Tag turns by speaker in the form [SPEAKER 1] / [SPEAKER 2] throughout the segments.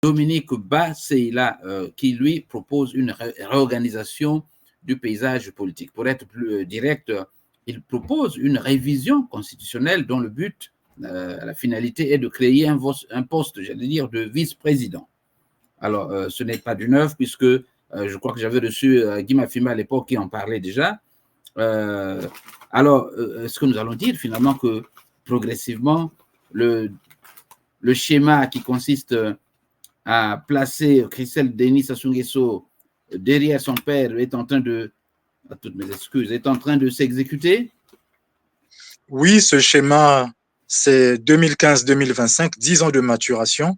[SPEAKER 1] Dominique Ba-Seila, qui lui propose une réorganisation du paysage politique. Pour être plus direct, il propose une révision constitutionnelle dont le but, la finalité est de créer un poste, j'allais dire, de vice-président. Alors, ce n'est pas du neuf, puisque je crois que j'avais reçu Guy Mafima à l'époque qui en parlait déjà. Alors, est-ce que nous allons dire finalement que progressivement, le schéma qui consiste à placer Christelle Denis Sassou Nguesso derrière son père est en train de, à toutes mes excuses, est en train de s'exécuter?
[SPEAKER 2] Oui, ce schéma, c'est 2015-2025, 10 ans de maturation.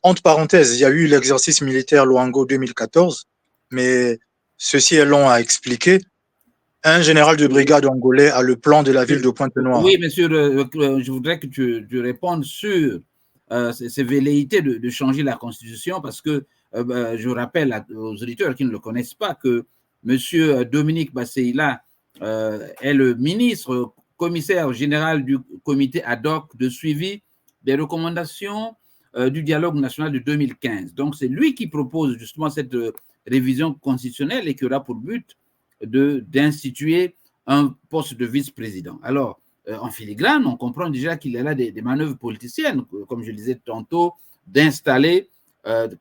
[SPEAKER 2] Entre parenthèses, il y a eu l'exercice militaire Luango 2014, mais ceci est long à expliquer. Un général de brigade angolais a le plan de la ville de Pointe-Noire.
[SPEAKER 1] Oui, monsieur, je voudrais que tu répondes sur ces velléités de changer la Constitution, parce que je rappelle aux auditeurs qui ne le connaissent pas que monsieur Dominique Ba-Seila est le ministre commissaire général du comité ad hoc de suivi des recommandations du dialogue national de 2015. Donc, c'est lui qui propose justement cette révision constitutionnelle et qui aura pour but d'instituer un poste de vice-président. Alors, en filigrane, on comprend déjà qu'il y a là des manœuvres politiciennes, comme je le disais tantôt, d'installer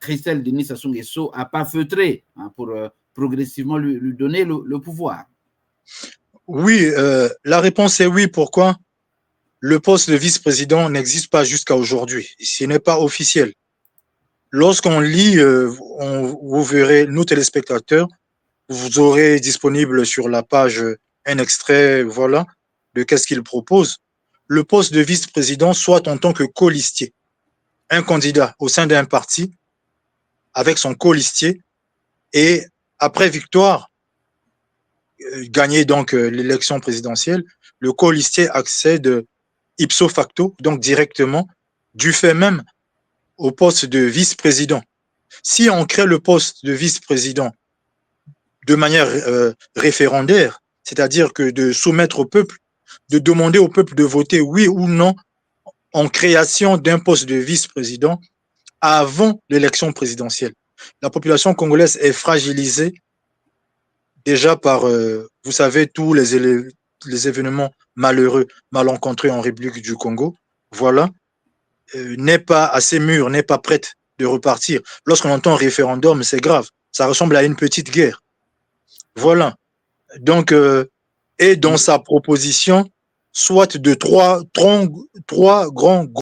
[SPEAKER 1] Christelle Denis Sassou Nguesso à pas feutrer, hein, pour progressivement lui donner le pouvoir.
[SPEAKER 2] Oui, la réponse est oui. Pourquoi? Le poste de vice-président n'existe pas jusqu'à aujourd'hui. Ce n'est pas officiel. Lorsqu'on lit, vous verrez, nous téléspectateurs, vous aurez disponible sur la page un extrait, voilà, de qu'est-ce qu'il propose. Le poste de vice-président, soit en tant que colistier, un candidat au sein d'un parti avec son colistier, et après victoire, gagner donc l'élection présidentielle, le colistier accède ipso facto, donc directement, du fait même, au poste de vice-président. Si on crée le poste de vice-président de manière référendaire, c'est-à-dire que de soumettre au peuple, de demander au peuple de voter oui ou non en création d'un poste de vice-président avant l'élection présidentielle. La population congolaise est fragilisée déjà par, vous savez, tous les événements malheureux, malencontreux en République du Congo. Voilà, n'est pas assez mûre, n'est pas prête de repartir. Lorsqu'on entend référendum, c'est grave. Ça ressemble à une petite guerre. Voilà. Donc, et dans sa proposition, soit de trois grands